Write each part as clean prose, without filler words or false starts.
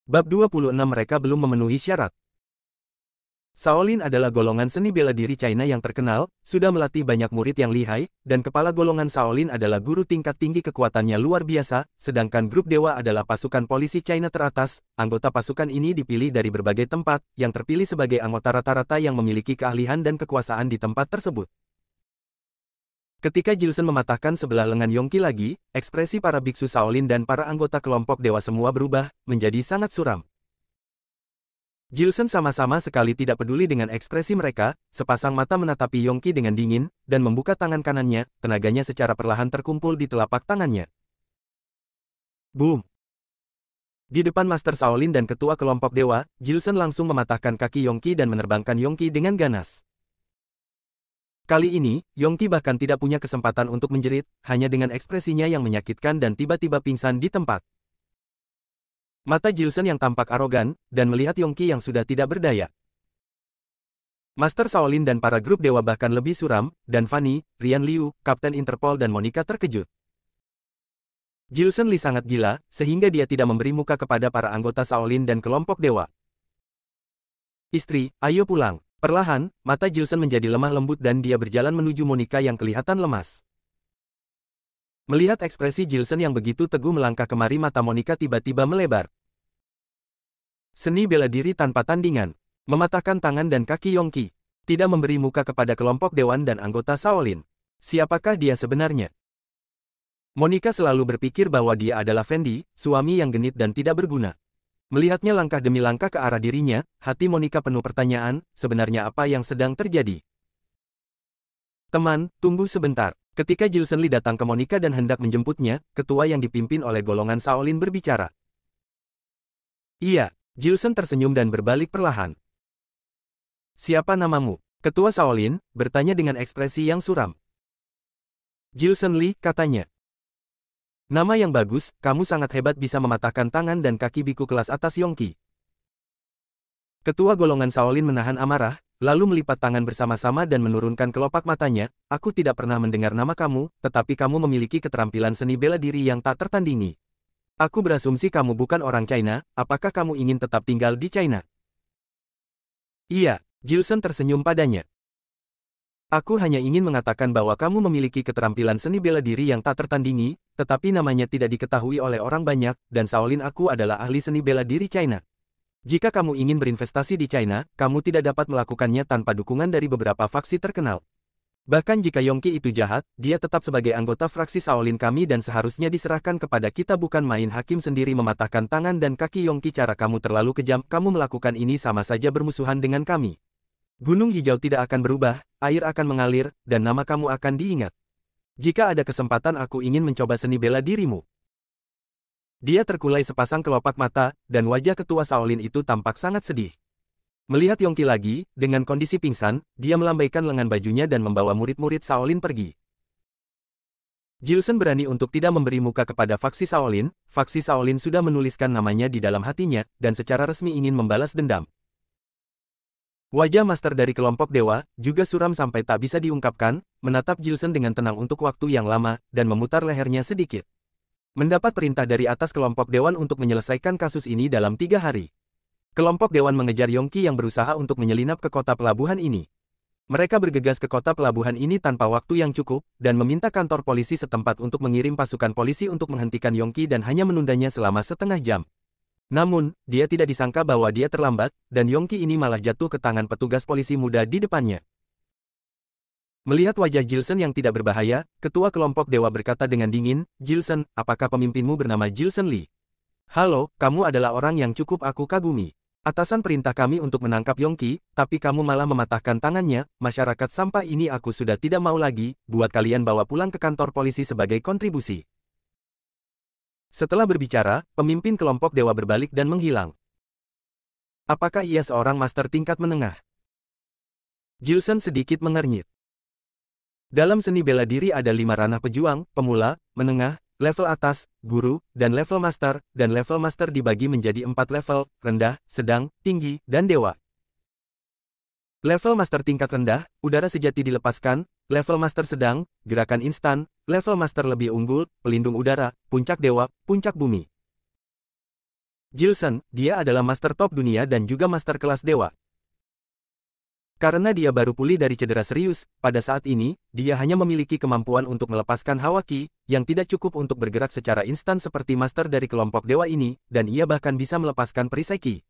Bab 26 mereka belum memenuhi syarat. Shaolin adalah golongan seni bela diri China yang terkenal, sudah melatih banyak murid yang lihai, dan kepala golongan Shaolin adalah guru tingkat tinggi kekuatannya luar biasa, sedangkan grup dewa adalah pasukan polisi China teratas. Anggota pasukan ini dipilih dari berbagai tempat, yang terpilih sebagai anggota rata-rata yang memiliki keahlian dan kekuasaan di tempat tersebut. Ketika Jilsen mematahkan sebelah lengan Yongqi lagi, ekspresi para biksu Shaolin dan para anggota kelompok dewa semua berubah, menjadi sangat suram. Jilsen sama-sama sekali tidak peduli dengan ekspresi mereka, sepasang mata menatapi Yongqi dengan dingin, dan membuka tangan kanannya, tenaganya secara perlahan terkumpul di telapak tangannya. Boom! Di depan Master Shaolin dan ketua kelompok dewa, Jilsen langsung mematahkan kaki Yongqi dan menerbangkan Yongqi dengan ganas. Kali ini, Yongqi bahkan tidak punya kesempatan untuk menjerit, hanya dengan ekspresinya yang menyakitkan dan tiba-tiba pingsan di tempat. Mata Jilsen yang tampak arogan, dan melihat Yongqi yang sudah tidak berdaya. Master Shaolin dan para grup dewa bahkan lebih suram, dan Fanny, Rian Liu, Kapten Interpol dan Monica terkejut. Jilsen Li sangat gila, sehingga dia tidak memberi muka kepada para anggota Shaolin dan kelompok dewa. Istri, ayo pulang. Perlahan, mata Jilsen menjadi lemah lembut dan dia berjalan menuju Monica yang kelihatan lemas. Melihat ekspresi Jilsen yang begitu teguh melangkah kemari, mata Monica tiba-tiba melebar. Seni bela diri tanpa tandingan. Mematahkan tangan dan kaki Yongqi. Tidak memberi muka kepada kelompok dewan dan anggota Shaolin. Siapakah dia sebenarnya? Monica selalu berpikir bahwa dia adalah Fendi, suami yang genit dan tidak berguna. Melihatnya langkah demi langkah ke arah dirinya, hati Monica penuh pertanyaan, sebenarnya apa yang sedang terjadi? Teman, tunggu sebentar. Ketika Jilsen Li datang ke Monica dan hendak menjemputnya, ketua yang dipimpin oleh golongan Shaolin berbicara. Iya, Jilsen tersenyum dan berbalik perlahan. Siapa namamu? Ketua Shaolin bertanya dengan ekspresi yang suram. Jilsen Li, katanya. Nama yang bagus, kamu sangat hebat bisa mematahkan tangan dan kaki biku kelas atas Yongqi. Ketua golongan Shaolin menahan amarah, lalu melipat tangan bersama-sama dan menurunkan kelopak matanya. Aku tidak pernah mendengar nama kamu, tetapi kamu memiliki keterampilan seni bela diri yang tak tertandingi. Aku berasumsi kamu bukan orang China, apakah kamu ingin tetap tinggal di China? Iya, Jilsen tersenyum padanya. Aku hanya ingin mengatakan bahwa kamu memiliki keterampilan seni bela diri yang tak tertandingi, tetapi namanya tidak diketahui oleh orang banyak, dan Shaolin aku adalah ahli seni bela diri China. Jika kamu ingin berinvestasi di China, kamu tidak dapat melakukannya tanpa dukungan dari beberapa faksi terkenal. Bahkan jika Yongqi itu jahat, dia tetap sebagai anggota fraksi Shaolin kami dan seharusnya diserahkan kepada kita, bukan main hakim sendiri mematahkan tangan dan kaki Yongqi. Cara kamu terlalu kejam, kamu melakukan ini sama saja bermusuhan dengan kami. Gunung hijau tidak akan berubah, air akan mengalir, dan nama kamu akan diingat. Jika ada kesempatan aku ingin mencoba seni bela dirimu. Dia terkulai sepasang kelopak mata, dan wajah ketua Shaolin itu tampak sangat sedih. Melihat Yongqi lagi, dengan kondisi pingsan, dia melambaikan lengan bajunya dan membawa murid-murid Shaolin pergi. Jilsen berani untuk tidak memberi muka kepada faksi Shaolin sudah menuliskan namanya di dalam hatinya, dan secara resmi ingin membalas dendam. Wajah master dari kelompok dewa, juga suram sampai tak bisa diungkapkan, menatap Jilsen dengan tenang untuk waktu yang lama, dan memutar lehernya sedikit. Mendapat perintah dari atas kelompok dewan untuk menyelesaikan kasus ini dalam 3 hari. Kelompok dewan mengejar Yongqi yang berusaha untuk menyelinap ke kota pelabuhan ini. Mereka bergegas ke kota pelabuhan ini tanpa waktu yang cukup, dan meminta kantor polisi setempat untuk mengirim pasukan polisi untuk menghentikan Yongqi dan hanya menundanya selama setengah jam. Namun, dia tidak disangka bahwa dia terlambat, dan Yongqi ini malah jatuh ke tangan petugas polisi muda di depannya. Melihat wajah Jilsen yang tidak berbahaya, ketua kelompok dewa berkata dengan dingin, Jilsen, apakah pemimpinmu bernama Jilsen Li? Halo, kamu adalah orang yang cukup aku kagumi. Atasan perintah kami untuk menangkap Yongqi, tapi kamu malah mematahkan tangannya. Masyarakat sampah ini aku sudah tidak mau lagi, buat kalian bawa pulang ke kantor polisi sebagai kontribusi. Setelah berbicara, pemimpin kelompok dewa berbalik dan menghilang. Apakah ia seorang master tingkat menengah? Jilsen sedikit mengernyit. Dalam seni bela diri ada 5 ranah pejuang, pemula, menengah, level atas, guru, dan level master dibagi menjadi 4 level, rendah, sedang, tinggi, dan dewa. Level master tingkat rendah, udara sejati dilepaskan, level master sedang, gerakan instan, level master lebih unggul, pelindung udara, puncak dewa, puncak bumi. Jilson, dia adalah master top dunia dan juga master kelas dewa. Karena dia baru pulih dari cedera serius, pada saat ini, dia hanya memiliki kemampuan untuk melepaskan hawa ki, yang tidak cukup untuk bergerak secara instan seperti master dari kelompok dewa ini, dan ia bahkan bisa melepaskan perisai ki.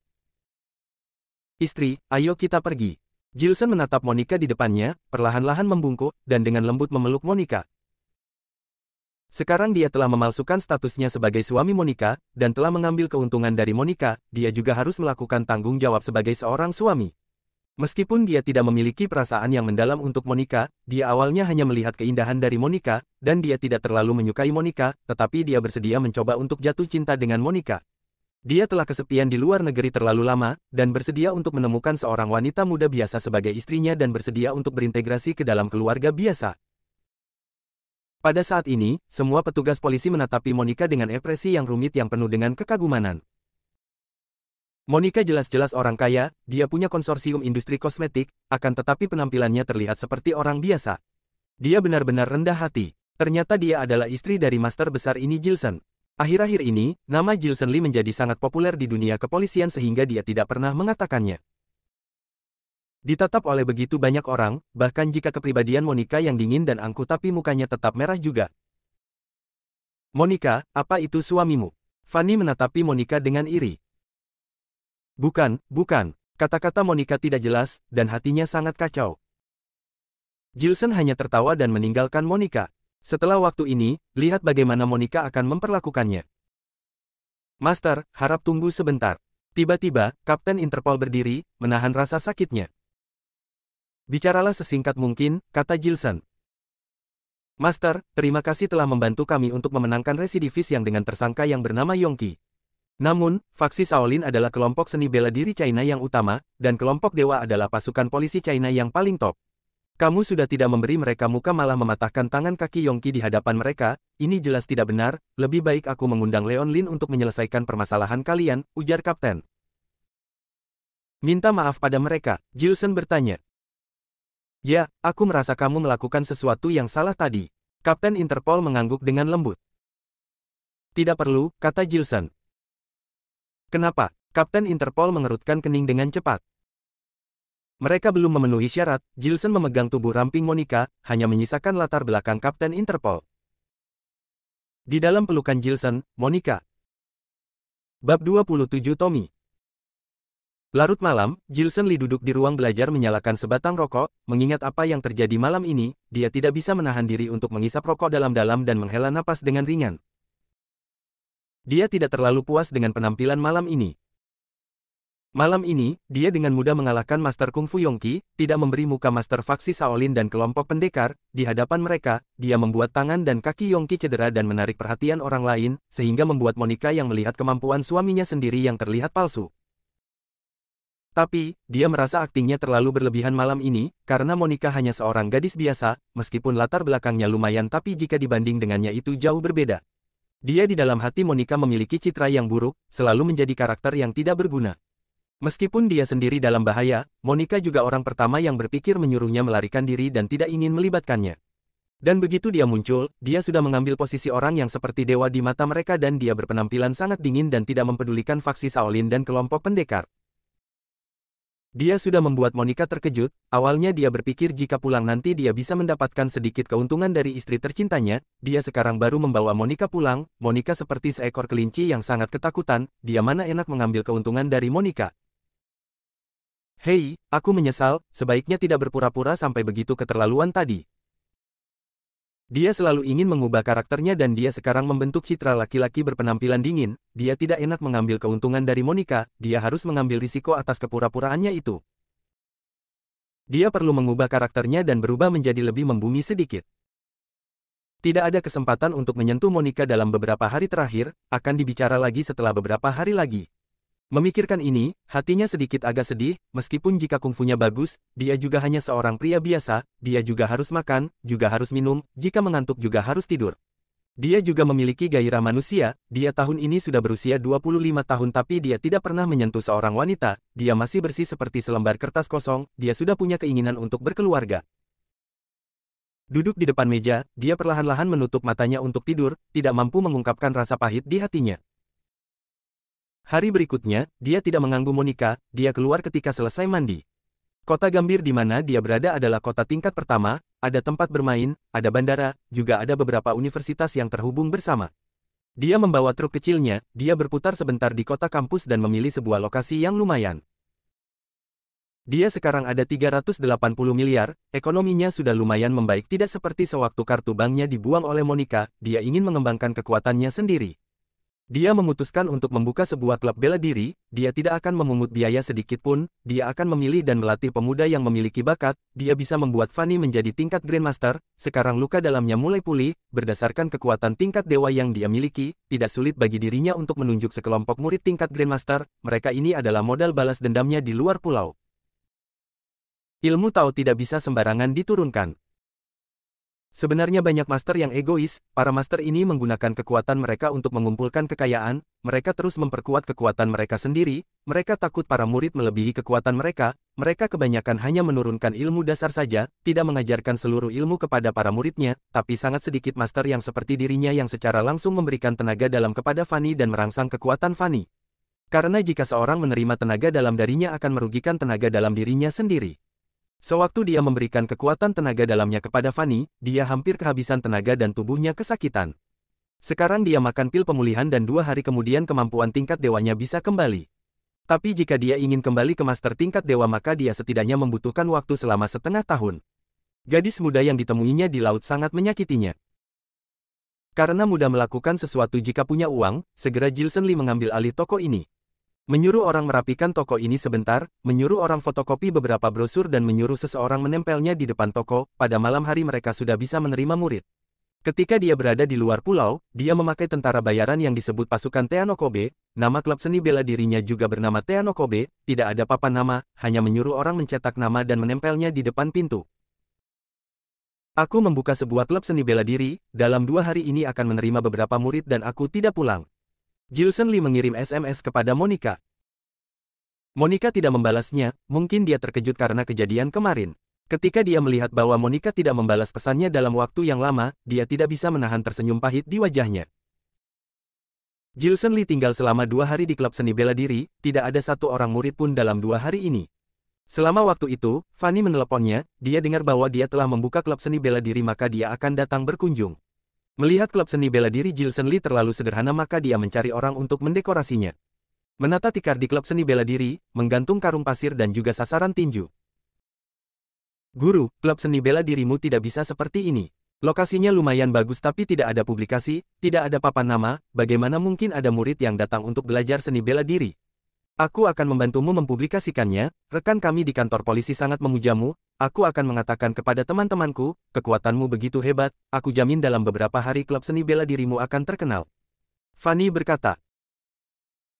Istri, ayo kita pergi. Jilson menatap Monica di depannya, perlahan-lahan membungkuk, dan dengan lembut memeluk Monica. Sekarang dia telah memalsukan statusnya sebagai suami Monica, dan telah mengambil keuntungan dari Monica, dia juga harus melakukan tanggung jawab sebagai seorang suami. Meskipun dia tidak memiliki perasaan yang mendalam untuk Monica, dia awalnya hanya melihat keindahan dari Monica, dan dia tidak terlalu menyukai Monica, tetapi dia bersedia mencoba untuk jatuh cinta dengan Monica. Dia telah kesepian di luar negeri terlalu lama, dan bersedia untuk menemukan seorang wanita muda biasa sebagai istrinya dan bersedia untuk berintegrasi ke dalam keluarga biasa. Pada saat ini, semua petugas polisi menatapi Monica dengan ekspresi yang rumit yang penuh dengan kekagumanan. Monica jelas-jelas orang kaya, dia punya konsorsium industri kosmetik, akan tetapi penampilannya terlihat seperti orang biasa. Dia benar-benar rendah hati. Ternyata dia adalah istri dari master besar ini Jilson. Akhir-akhir ini, nama Jilson Lee menjadi sangat populer di dunia kepolisian sehingga dia tidak pernah mengatakannya. Ditatap oleh begitu banyak orang, bahkan jika kepribadian Monica yang dingin dan angkuh tapi mukanya tetap merah juga. Monica, apa itu suamimu? Fanny menatapi Monica dengan iri. Bukan, bukan. Kata-kata Monica tidak jelas, dan hatinya sangat kacau. Jilson hanya tertawa dan meninggalkan Monica. Setelah waktu ini, lihat bagaimana Monica akan memperlakukannya. Master, harap tunggu sebentar. Tiba-tiba, Kapten Interpol berdiri, menahan rasa sakitnya. Bicaralah sesingkat mungkin, kata Jilson. Master, terima kasih telah membantu kami untuk memenangkan residivis yang dengan tersangka yang bernama Yongki. Namun, faksi Shaolin adalah kelompok seni bela diri China yang utama, dan kelompok dewa adalah pasukan polisi China yang paling top. Kamu sudah tidak memberi mereka muka malah mematahkan tangan kaki Yongki di hadapan mereka, ini jelas tidak benar, lebih baik aku mengundang Leon Lin untuk menyelesaikan permasalahan kalian, ujar Kapten. Minta maaf pada mereka, Jilson bertanya. Ya, aku merasa kamu melakukan sesuatu yang salah tadi. Kapten Interpol mengangguk dengan lembut. Tidak perlu, kata Jilson. Kenapa? Kapten Interpol mengerutkan kening dengan cepat. Mereka belum memenuhi syarat, Jilson memegang tubuh ramping Monica, hanya menyisakan latar belakang Kapten Interpol. Di dalam pelukan Jilson, Monica. Bab 27 Tommy. Larut malam, Jilson Lee duduk di ruang belajar menyalakan sebatang rokok, mengingat apa yang terjadi malam ini, dia tidak bisa menahan diri untuk mengisap rokok dalam-dalam dan menghela napas dengan ringan. Dia tidak terlalu puas dengan penampilan malam ini. Malam ini, dia dengan mudah mengalahkan Master Kung Fu Yongki, tidak memberi muka Master faksi Shaolin dan kelompok pendekar, di hadapan mereka, dia membuat tangan dan kaki Yongki cedera dan menarik perhatian orang lain, sehingga membuat Monica yang melihat kemampuan suaminya sendiri yang terlihat palsu. Tapi, dia merasa aktingnya terlalu berlebihan malam ini, karena Monica hanya seorang gadis biasa, meskipun latar belakangnya lumayan tapi jika dibanding dengannya itu jauh berbeda. Dia di dalam hati Monica memiliki citra yang buruk, selalu menjadi karakter yang tidak berguna. Meskipun dia sendiri dalam bahaya, Monica juga orang pertama yang berpikir menyuruhnya melarikan diri dan tidak ingin melibatkannya. Dan begitu dia muncul, dia sudah mengambil posisi orang yang seperti dewa di mata mereka dan dia berpenampilan sangat dingin dan tidak mempedulikan faksi Shaolin dan kelompok pendekar. Dia sudah membuat Monica terkejut, awalnya dia berpikir jika pulang nanti dia bisa mendapatkan sedikit keuntungan dari istri tercintanya, dia sekarang baru membawa Monica pulang, Monica seperti seekor kelinci yang sangat ketakutan, dia mana enak mengambil keuntungan dari Monica. Hei, aku menyesal, sebaiknya tidak berpura-pura sampai begitu keterlaluan tadi. Dia selalu ingin mengubah karakternya dan dia sekarang membentuk citra laki-laki berpenampilan dingin, dia tidak enak mengambil keuntungan dari Monica, dia harus mengambil risiko atas kepura-puraannya itu. Dia perlu mengubah karakternya dan berubah menjadi lebih membumi sedikit. Tidak ada kesempatan untuk menyentuh Monica dalam beberapa hari terakhir, akan dibicara lagi setelah beberapa hari lagi. Memikirkan ini, hatinya sedikit agak sedih, meskipun jika kungfunya bagus, dia juga hanya seorang pria biasa, dia juga harus makan, juga harus minum, jika mengantuk juga harus tidur. Dia juga memiliki gairah manusia, dia tahun ini sudah berusia 25 tahun tapi dia tidak pernah menyentuh seorang wanita, dia masih bersih seperti selembar kertas kosong, dia sudah punya keinginan untuk berkeluarga. Duduk di depan meja, dia perlahan-lahan menutup matanya untuk tidur, tidak mampu mengungkapkan rasa pahit di hatinya. Hari berikutnya, dia tidak mengganggu Monica, dia keluar ketika selesai mandi. Kota Gambir di mana dia berada adalah kota tingkat pertama, ada tempat bermain, ada bandara, juga ada beberapa universitas yang terhubung bersama. Dia membawa truk kecilnya, dia berputar sebentar di kota kampus dan memilih sebuah lokasi yang lumayan. Dia sekarang ada 380 miliar, ekonominya sudah lumayan membaik tidak seperti sewaktu kartu banknya dibuang oleh Monica, dia ingin mengembangkan kekuatannya sendiri. Dia memutuskan untuk membuka sebuah klub bela diri, dia tidak akan memungut biaya sedikit pun, dia akan memilih dan melatih pemuda yang memiliki bakat, dia bisa membuat Fanny menjadi tingkat Grandmaster, sekarang luka dalamnya mulai pulih, berdasarkan kekuatan tingkat dewa yang dia miliki, tidak sulit bagi dirinya untuk menunjuk sekelompok murid tingkat Grandmaster, mereka ini adalah modal balas dendamnya di luar pulau. Ilmu Tao tidak bisa sembarangan diturunkan. Sebenarnya banyak master yang egois, para master ini menggunakan kekuatan mereka untuk mengumpulkan kekayaan, mereka terus memperkuat kekuatan mereka sendiri, mereka takut para murid melebihi kekuatan mereka kebanyakan hanya menurunkan ilmu dasar saja, tidak mengajarkan seluruh ilmu kepada para muridnya, tapi sangat sedikit master yang seperti dirinya yang secara langsung memberikan tenaga dalam kepada Fanny dan merangsang kekuatan Fanny. Karena jika seorang menerima tenaga dalam darinya akan merugikan tenaga dalam dirinya sendiri. Sewaktu dia memberikan kekuatan tenaga dalamnya kepada Fanny, dia hampir kehabisan tenaga dan tubuhnya kesakitan. Sekarang dia makan pil pemulihan dan 2 hari kemudian kemampuan tingkat dewanya bisa kembali. Tapi jika dia ingin kembali ke master tingkat dewa maka dia setidaknya membutuhkan waktu selama setengah tahun. Gadis muda yang ditemuinya di laut sangat menyakitinya. Karena mudah melakukan sesuatu jika punya uang, segera Gilson Lee mengambil alih toko ini. Menyuruh orang merapikan toko ini sebentar, menyuruh orang fotokopi beberapa brosur dan menyuruh seseorang menempelnya di depan toko, pada malam hari mereka sudah bisa menerima murid. Ketika dia berada di luar pulau, dia memakai tentara bayaran yang disebut pasukan Teano Kobe, nama klub seni bela dirinya juga bernama Teano Kobe, tidak ada papan nama, hanya menyuruh orang mencetak nama dan menempelnya di depan pintu. Aku membuka sebuah klub seni bela diri, dalam 2 hari ini akan menerima beberapa murid dan aku tidak pulang. Gilson Lee mengirim SMS kepada Monica. Monica tidak membalasnya, mungkin dia terkejut karena kejadian kemarin. Ketika dia melihat bahwa Monica tidak membalas pesannya dalam waktu yang lama, dia tidak bisa menahan tersenyum pahit di wajahnya. Gilson Lee tinggal selama 2 hari di klub seni bela diri, tidak ada satu orang murid pun dalam 2 hari ini. Selama waktu itu, Fanny meneleponnya, dia dengar bahwa dia telah membuka klub seni bela diri maka dia akan datang berkunjung. Melihat klub seni bela diri Gilson Lee terlalu sederhana maka dia mencari orang untuk mendekorasinya. Menata tikar di klub seni bela diri, menggantung karung pasir dan juga sasaran tinju. Guru, klub seni bela dirimu tidak bisa seperti ini. Lokasinya lumayan bagus tapi tidak ada publikasi, tidak ada papan nama, bagaimana mungkin ada murid yang datang untuk belajar seni bela diri? Aku akan membantumu mempublikasikannya, rekan kami di kantor polisi sangat memujamu, aku akan mengatakan kepada teman-temanku, kekuatanmu begitu hebat, aku jamin dalam beberapa hari klub seni bela dirimu akan terkenal. Fanny berkata,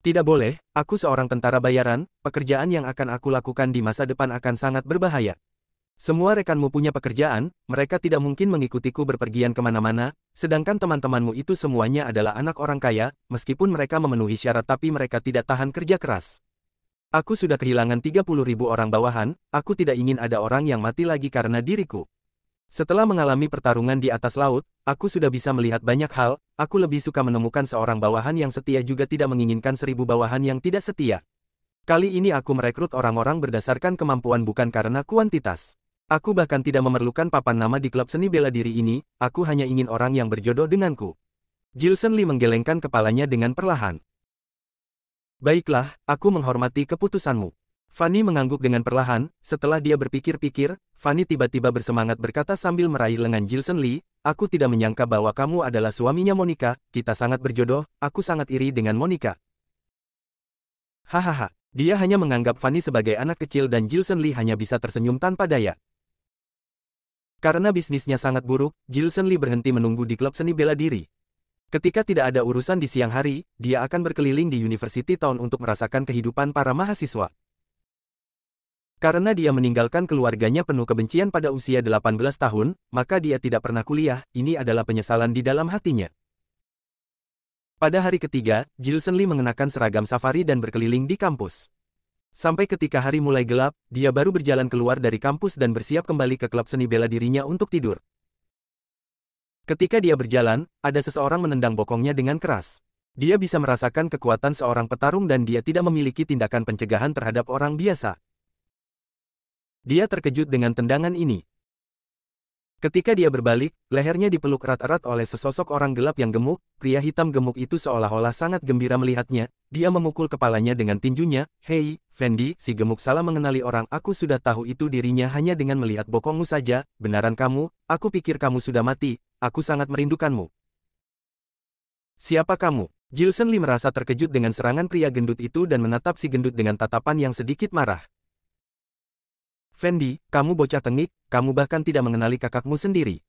tidak boleh, aku seorang tentara bayaran, pekerjaan yang akan aku lakukan di masa depan akan sangat berbahaya. Semua rekanmu punya pekerjaan, mereka tidak mungkin mengikutiku berpergian kemana-mana, sedangkan teman-temanmu itu semuanya adalah anak orang kaya, meskipun mereka memenuhi syarat tapi mereka tidak tahan kerja keras. Aku sudah kehilangan 30.000 orang bawahan, aku tidak ingin ada orang yang mati lagi karena diriku. Setelah mengalami pertarungan di atas laut, aku sudah bisa melihat banyak hal, aku lebih suka menemukan seorang bawahan yang setia juga tidak menginginkan 1000 bawahan yang tidak setia. Kali ini aku merekrut orang-orang berdasarkan kemampuan bukan karena kuantitas. Aku bahkan tidak memerlukan papan nama di klub seni bela diri ini, aku hanya ingin orang yang berjodoh denganku. Gilson Lee menggelengkan kepalanya dengan perlahan. Baiklah, aku menghormati keputusanmu. Fanny mengangguk dengan perlahan, setelah dia berpikir-pikir, Fanny tiba-tiba bersemangat berkata sambil meraih lengan Gilson Lee, aku tidak menyangka bahwa kamu adalah suaminya Monica, kita sangat berjodoh, aku sangat iri dengan Monica. Hahaha, dia hanya menganggap Fanny sebagai anak kecil dan Gilson Lee hanya bisa tersenyum tanpa daya. Karena bisnisnya sangat buruk, Gilson Lee berhenti menunggu di klub seni bela diri. Ketika tidak ada urusan di siang hari, dia akan berkeliling di University Town untuk merasakan kehidupan para mahasiswa. Karena dia meninggalkan keluarganya penuh kebencian pada usia 18 tahun, maka dia tidak pernah kuliah, ini adalah penyesalan di dalam hatinya. Pada hari ketiga, Gilson Lee mengenakan seragam safari dan berkeliling di kampus. Sampai ketika hari mulai gelap, dia baru berjalan keluar dari kampus dan bersiap kembali ke klub seni bela dirinya untuk tidur. Ketika dia berjalan, ada seseorang menendang bokongnya dengan keras. Dia bisa merasakan kekuatan seorang petarung dan dia tidak memiliki tindakan pencegahan terhadap orang biasa. Dia terkejut dengan tendangan ini. Ketika dia berbalik, lehernya dipeluk erat-erat oleh sesosok orang gelap yang gemuk. Pria hitam gemuk itu seolah-olah sangat gembira melihatnya. Dia memukul kepalanya dengan tinjunya. "Hei, Fendi," si gemuk salah mengenali orang. "Aku sudah tahu itu dirinya hanya dengan melihat bokongmu saja." "Benaran kamu? Aku pikir kamu sudah mati. Aku sangat merindukanmu." "Siapa kamu?" Gilson Lee merasa terkejut dengan serangan pria gendut itu dan menatap si gendut dengan tatapan yang sedikit marah. "Fendi, kamu bocah tengik, kamu bahkan tidak mengenali kakakmu sendiri."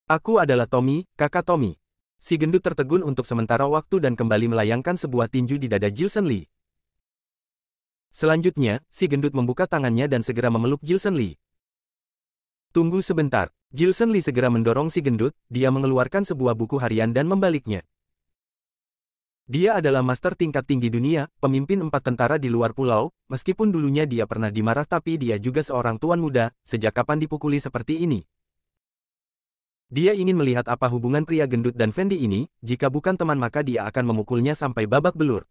"Aku adalah Tommy, kakak Tommy." Si gendut tertegun untuk sementara waktu dan kembali melayangkan sebuah tinju di dada Gilson Lee. Selanjutnya, si gendut membuka tangannya dan segera memeluk Gilson Lee. "Tunggu sebentar." Gilson Lee segera mendorong si gendut, dia mengeluarkan sebuah buku harian dan membaliknya. Dia adalah master tingkat tinggi dunia, pemimpin 4 tentara di luar pulau. Meskipun dulunya dia pernah dimarah tapi dia juga seorang tuan muda. Sejak kapan dipukuli seperti ini? Dia ingin melihat apa hubungan pria gendut dan Fendi ini. Jika bukan teman maka dia akan memukulnya sampai babak belur.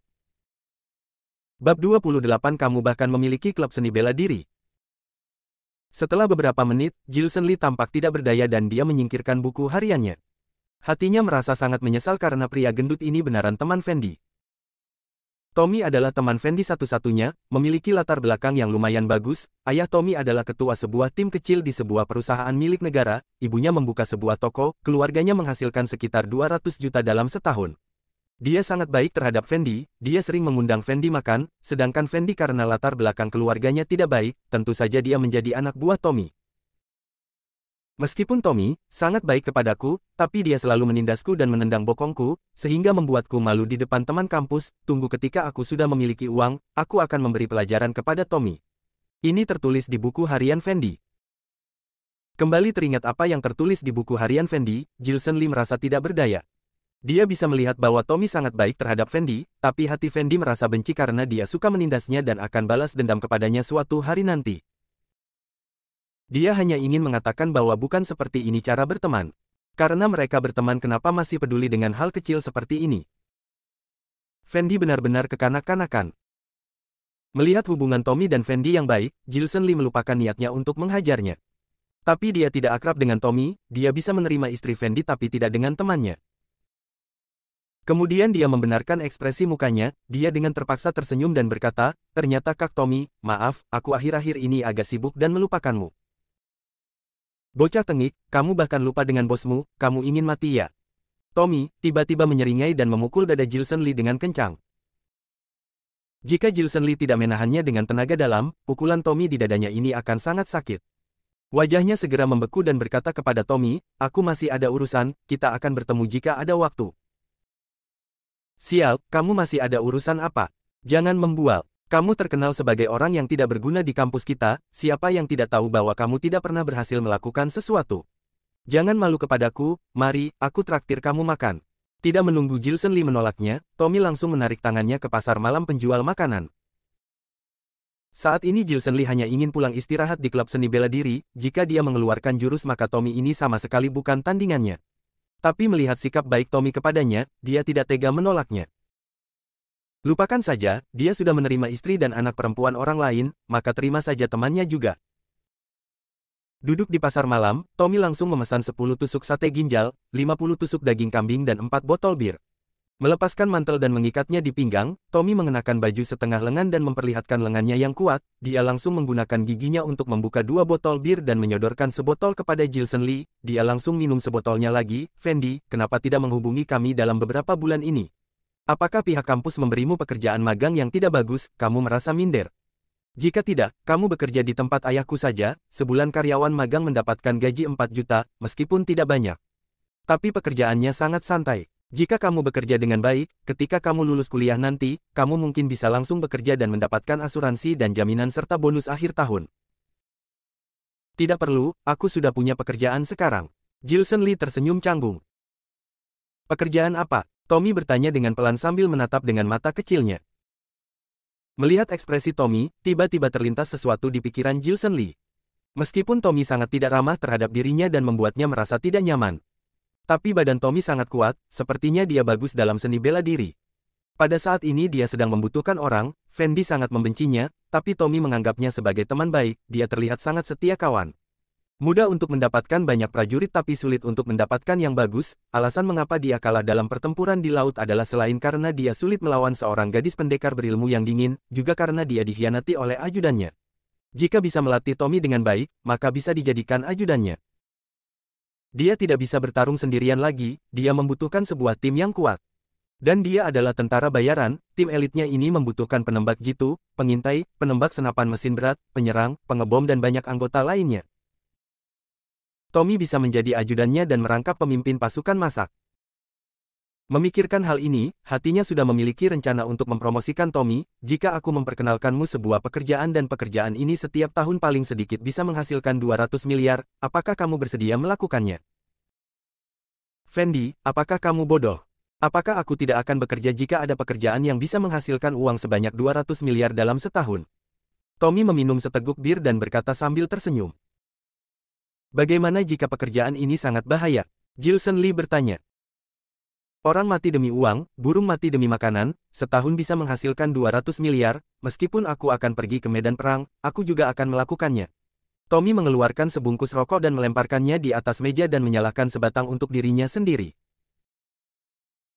Bab 28. Kamu bahkan memiliki klub seni bela diri. Setelah beberapa menit, Gilson Lee tampak tidak berdaya dan dia menyingkirkan buku hariannya. Hatinya merasa sangat menyesal karena pria gendut ini benaran teman Fendi. Tommy adalah teman Fendi satu-satunya, memiliki latar belakang yang lumayan bagus. Ayah Tommy adalah ketua sebuah tim kecil di sebuah perusahaan milik negara, ibunya membuka sebuah toko, keluarganya menghasilkan sekitar 200 juta dalam setahun. Dia sangat baik terhadap Fendi, dia sering mengundang Fendi makan, sedangkan Fendi karena latar belakang keluarganya tidak baik, tentu saja dia menjadi anak buah Tommy. Meskipun Tommy sangat baik kepadaku, tapi dia selalu menindasku dan menendang bokongku, sehingga membuatku malu di depan teman kampus. Tunggu, ketika aku sudah memiliki uang, aku akan memberi pelajaran kepada Tommy. Ini tertulis di buku harian Fendi. Kembali teringat apa yang tertulis di buku harian Fendi, Gilson Lee merasa tidak berdaya. Dia bisa melihat bahwa Tommy sangat baik terhadap Fendi, tapi hati Fendi merasa benci karena dia suka menindasnya dan akan balas dendam kepadanya suatu hari nanti. Dia hanya ingin mengatakan bahwa bukan seperti ini cara berteman. Karena mereka berteman, kenapa masih peduli dengan hal kecil seperti ini? Fendi benar-benar kekanak-kanakan. Melihat hubungan Tommy dan Fendi yang baik, Gilson Lee melupakan niatnya untuk menghajarnya. Tapi dia tidak akrab dengan Tommy, dia bisa menerima istri Fendi tapi tidak dengan temannya. Kemudian dia membenarkan ekspresi mukanya, dia dengan terpaksa tersenyum dan berkata, "Ternyata Kak Tommy, maaf, aku akhir-akhir ini agak sibuk dan melupakanmu." "Bocah tengik, kamu bahkan lupa dengan bosmu, kamu ingin mati ya?" Tommy tiba-tiba menyeringai dan memukul dada Gilson Lee dengan kencang. Jika Gilson Lee tidak menahannya dengan tenaga dalam, pukulan Tommy di dadanya ini akan sangat sakit. Wajahnya segera membeku dan berkata kepada Tommy, "Aku masih ada urusan, kita akan bertemu jika ada waktu." "Sial, kamu masih ada urusan apa? Jangan membual. Kamu terkenal sebagai orang yang tidak berguna di kampus kita, siapa yang tidak tahu bahwa kamu tidak pernah berhasil melakukan sesuatu? Jangan malu kepadaku, mari, aku traktir kamu makan." Tidak menunggu Gilson Lee menolaknya, Tommy langsung menarik tangannya ke pasar malam penjual makanan. Saat ini Gilson Lee hanya ingin pulang istirahat di klub seni bela diri. Jika dia mengeluarkan jurus maka Tommy ini sama sekali bukan tandingannya. Tapi melihat sikap baik Tommy kepadanya, dia tidak tega menolaknya. Lupakan saja, dia sudah menerima istri dan anak perempuan orang lain, maka terima saja temannya juga. Duduk di pasar malam, Tommy langsung memesan 10 tusuk sate ginjal, 50 tusuk daging kambing dan 4 botol bir. Melepaskan mantel dan mengikatnya di pinggang, Tommy mengenakan baju setengah lengan dan memperlihatkan lengannya yang kuat. Dia langsung menggunakan giginya untuk membuka 2 botol bir dan menyodorkan sebotol kepada Gilson Lee. Dia langsung minum sebotolnya lagi. "Fendi, kenapa tidak menghubungi kami dalam beberapa bulan ini? Apakah pihak kampus memberimu pekerjaan magang yang tidak bagus, kamu merasa minder? Jika tidak, kamu bekerja di tempat ayahku saja, sebulan karyawan magang mendapatkan gaji 4 juta, meskipun tidak banyak. Tapi pekerjaannya sangat santai. Jika kamu bekerja dengan baik, ketika kamu lulus kuliah nanti, kamu mungkin bisa langsung bekerja dan mendapatkan asuransi dan jaminan serta bonus akhir tahun." "Tidak perlu, aku sudah punya pekerjaan sekarang." Gilson Lee tersenyum canggung. "Pekerjaan apa?" Tommy bertanya dengan pelan sambil menatap dengan mata kecilnya. Melihat ekspresi Tommy, tiba-tiba terlintas sesuatu di pikiran Gilson Lee. Meskipun Tommy sangat tidak ramah terhadap dirinya dan membuatnya merasa tidak nyaman. Tapi badan Tommy sangat kuat, sepertinya dia bagus dalam seni bela diri. Pada saat ini dia sedang membutuhkan orang, Fendi sangat membencinya, tapi Tommy menganggapnya sebagai teman baik, dia terlihat sangat setia kawan. Mudah untuk mendapatkan banyak prajurit tapi sulit untuk mendapatkan yang bagus, alasan mengapa dia kalah dalam pertempuran di laut adalah selain karena dia sulit melawan seorang gadis pendekar berilmu yang dingin, juga karena dia dikhianati oleh ajudannya. Jika bisa melatih Tommy dengan baik, maka bisa dijadikan ajudannya. Dia tidak bisa bertarung sendirian lagi, dia membutuhkan sebuah tim yang kuat. Dan dia adalah tentara bayaran, tim elitnya ini membutuhkan penembak jitu, pengintai, penembak senapan mesin berat, penyerang, pengebom dan banyak anggota lainnya. Tommy bisa menjadi ajudannya dan merangkap pemimpin pasukan masak. Memikirkan hal ini, hatinya sudah memiliki rencana untuk mempromosikan Tommy, jika aku memperkenalkanmu sebuah pekerjaan dan pekerjaan ini setiap tahun paling sedikit bisa menghasilkan 200 miliar, apakah kamu bersedia melakukannya? Fendi, apakah kamu bodoh? Apakah aku tidak akan bekerja jika ada pekerjaan yang bisa menghasilkan uang sebanyak 200 miliar dalam setahun? Tommy meminum seteguk bir dan berkata sambil tersenyum. Bagaimana jika pekerjaan ini sangat bahaya? Gilson Lee bertanya. Orang mati demi uang, burung mati demi makanan, setahun bisa menghasilkan 200 miliar, meskipun aku akan pergi ke medan perang, aku juga akan melakukannya. Tommy mengeluarkan sebungkus rokok dan melemparkannya di atas meja dan menyalakan sebatang untuk dirinya sendiri.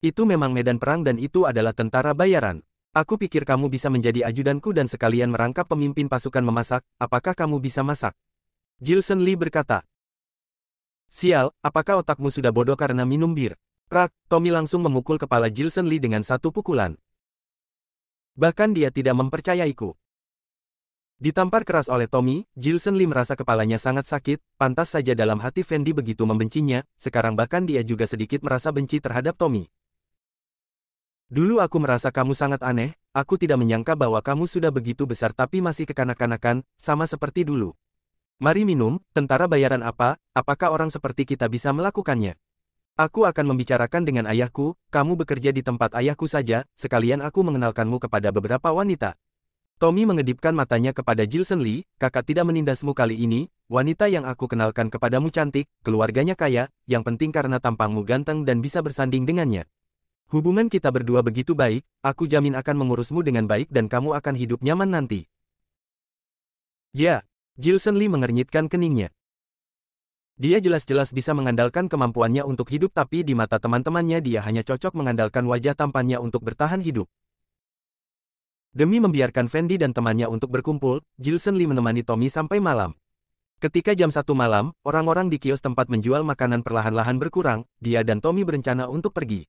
Itu memang medan perang dan itu adalah tentara bayaran. Aku pikir kamu bisa menjadi ajudanku dan sekalian merangkap pemimpin pasukan memasak, apakah kamu bisa masak? Gilson Lee berkata. Sial, apakah otakmu sudah bodoh karena minum bir? Prak, Tommy langsung memukul kepala Gilson Lee dengan satu pukulan. Bahkan dia tidak mempercayaiku. Ditampar keras oleh Tommy, Gilson Lee merasa kepalanya sangat sakit, pantas saja dalam hati Fendi begitu membencinya, sekarang bahkan dia juga sedikit merasa benci terhadap Tommy. Dulu aku merasa kamu sangat aneh, aku tidak menyangka bahwa kamu sudah begitu besar tapi masih kekanak-kanakan, sama seperti dulu. Mari minum, tentara bayaran apa, apakah orang seperti kita bisa melakukannya? Aku akan membicarakan dengan ayahku, kamu bekerja di tempat ayahku saja, sekalian aku mengenalkanmu kepada beberapa wanita. Tommy mengedipkan matanya kepada Gilson Lee, kakak tidak menindasmu kali ini, wanita yang aku kenalkan kepadamu cantik, keluarganya kaya, yang penting karena tampangmu ganteng dan bisa bersanding dengannya. Hubungan kita berdua begitu baik, aku jamin akan mengurusmu dengan baik dan kamu akan hidup nyaman nanti. Ya. Gilson Lee mengernyitkan keningnya. Dia jelas-jelas bisa mengandalkan kemampuannya untuk hidup tapi di mata teman-temannya dia hanya cocok mengandalkan wajah tampannya untuk bertahan hidup. Demi membiarkan Fendi dan temannya untuk berkumpul, Gilson Lee menemani Tommy sampai malam. Ketika jam 1 malam, orang-orang di kios tempat menjual makanan perlahan-lahan berkurang, dia dan Tommy berencana untuk pergi.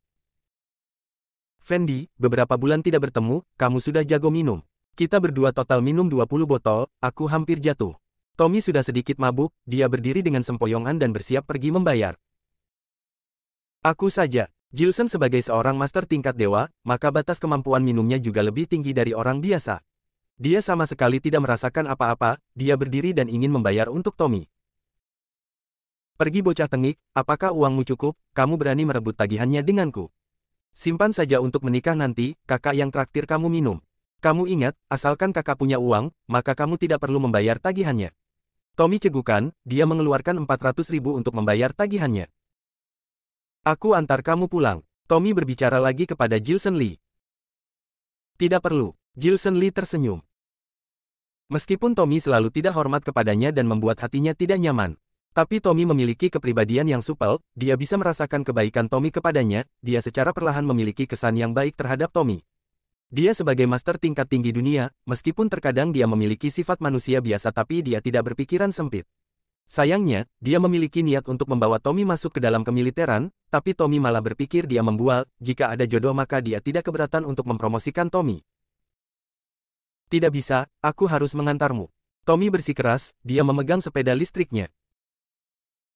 Fendi, beberapa bulan tidak bertemu, kamu sudah jago minum. Kita berdua total minum 20 botol, aku hampir jatuh. Tommy sudah sedikit mabuk, dia berdiri dengan sempoyongan dan bersiap pergi membayar. Aku saja. Gilson sebagai seorang master tingkat dewa, maka batas kemampuan minumnya juga lebih tinggi dari orang biasa. Dia sama sekali tidak merasakan apa-apa, dia berdiri dan ingin membayar untuk Tommy. Pergi bocah tengik, apakah uangmu cukup, kamu berani merebut tagihannya denganku. Simpan saja untuk menikah nanti, kakak yang traktir kamu minum. Kamu ingat, asalkan kakak punya uang, maka kamu tidak perlu membayar tagihannya. Tommy cegukan, dia mengeluarkan 400.000 untuk membayar tagihannya. Aku antar kamu pulang. Tommy berbicara lagi kepada Gilson Lee. Tidak perlu. Gilson Lee tersenyum. Meskipun Tommy selalu tidak hormat kepadanya dan membuat hatinya tidak nyaman. Tapi Tommy memiliki kepribadian yang supel, dia bisa merasakan kebaikan Tommy kepadanya, dia secara perlahan memiliki kesan yang baik terhadap Tommy. Dia sebagai master tingkat tinggi dunia, meskipun terkadang dia memiliki sifat manusia biasa tapi dia tidak berpikiran sempit. Sayangnya, dia memiliki niat untuk membawa Tommy masuk ke dalam kemiliteran, tapi Tommy malah berpikir dia membual, jika ada jodoh maka dia tidak keberatan untuk mempromosikan Tommy. Tidak bisa, aku harus mengantarmu. Tommy bersikeras, dia memegang sepeda listriknya.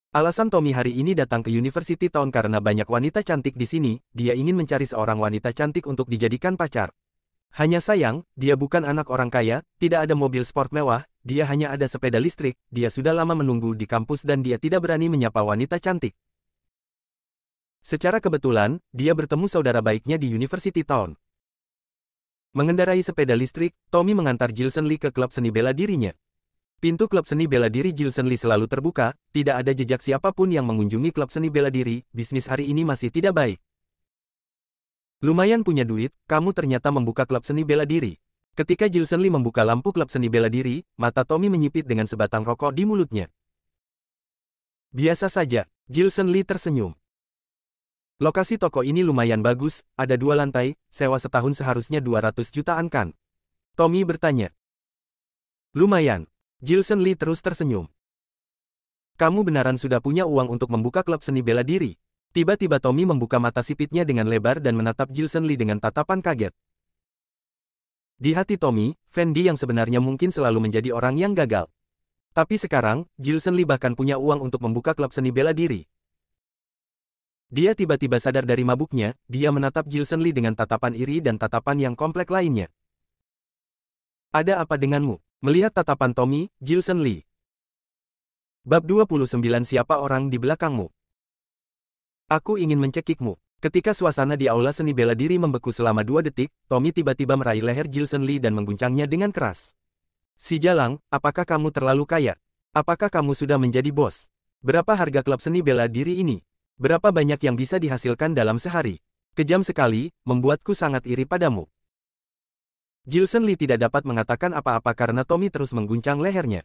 Alasan Tommy hari ini datang ke University Town karena banyak wanita cantik di sini, dia ingin mencari seorang wanita cantik untuk dijadikan pacar. Hanya sayang, dia bukan anak orang kaya, tidak ada mobil sport mewah, dia hanya ada sepeda listrik, dia sudah lama menunggu di kampus dan dia tidak berani menyapa wanita cantik. Secara kebetulan, dia bertemu saudara baiknya di University Town. Mengendarai sepeda listrik, Tommy mengantar Gilson Lee ke klub seni bela dirinya. Pintu klub seni bela diri Gilson Lee selalu terbuka, tidak ada jejak siapapun yang mengunjungi klub seni bela diri, bisnis hari ini masih tidak baik. Lumayan punya duit, kamu ternyata membuka klub seni bela diri. Ketika Jilson Lee membuka lampu klub seni bela diri, mata Tommy menyipit dengan sebatang rokok di mulutnya. Biasa saja, Jilson Lee tersenyum. Lokasi toko ini lumayan bagus, ada 2 lantai, sewa setahun seharusnya 200 jutaan kan? Tommy bertanya. Lumayan. Jilson Lee terus tersenyum. Kamu benaran sudah punya uang untuk membuka klub seni bela diri? Tiba-tiba Tommy membuka mata sipitnya dengan lebar dan menatap Jilson Lee dengan tatapan kaget. Di hati Tommy, Fendi yang sebenarnya mungkin selalu menjadi orang yang gagal. Tapi sekarang, Jilson Lee bahkan punya uang untuk membuka klub seni bela diri. Dia tiba-tiba sadar dari mabuknya, dia menatap Jilson Lee dengan tatapan iri dan tatapan yang kompleks lainnya. Ada apa denganmu? Melihat tatapan Tommy, Jilson Lee. Bab 29 Siapa orang di belakangmu? Aku ingin mencekikmu. Ketika suasana di aula seni bela diri membeku selama 2 detik, Tommy tiba-tiba meraih leher Jilson Lee dan mengguncangnya dengan keras. Si Jalang, apakah kamu terlalu kaya? Apakah kamu sudah menjadi bos? Berapa harga klub seni bela diri ini? Berapa banyak yang bisa dihasilkan dalam sehari? Kejam sekali, membuatku sangat iri padamu. Jilson Lee tidak dapat mengatakan apa-apa karena Tommy terus mengguncang lehernya.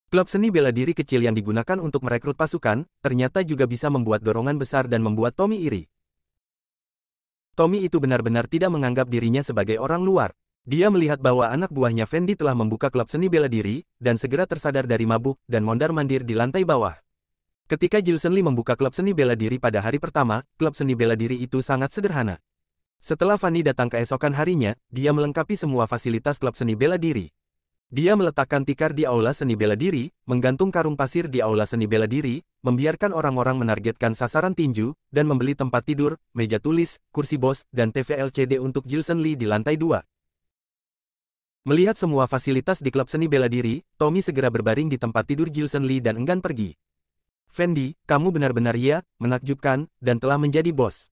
Klub seni bela diri kecil yang digunakan untuk merekrut pasukan, ternyata juga bisa membuat dorongan besar dan membuat Tommy iri. Tommy itu benar-benar tidak menganggap dirinya sebagai orang luar. Dia melihat bahwa anak buahnya Fendi telah membuka klub seni bela diri, dan segera tersadar dari mabuk dan mondar-mandir di lantai bawah. Ketika Jilson Lee membuka klub seni bela diri pada hari pertama, klub seni bela diri itu sangat sederhana. Setelah Fanny datang keesokan harinya, dia melengkapi semua fasilitas klub seni bela diri. Dia meletakkan tikar di aula seni bela diri, menggantung karung pasir di aula seni bela diri, membiarkan orang-orang menargetkan sasaran tinju, dan membeli tempat tidur, meja tulis, kursi bos, dan TV LCD untuk Jilson Lee di lantai 2. Melihat semua fasilitas di klub seni bela diri, Tommy segera berbaring di tempat tidur Jilson Lee dan enggan pergi. Fendi, kamu benar-benar menakjubkan, dan telah menjadi bos.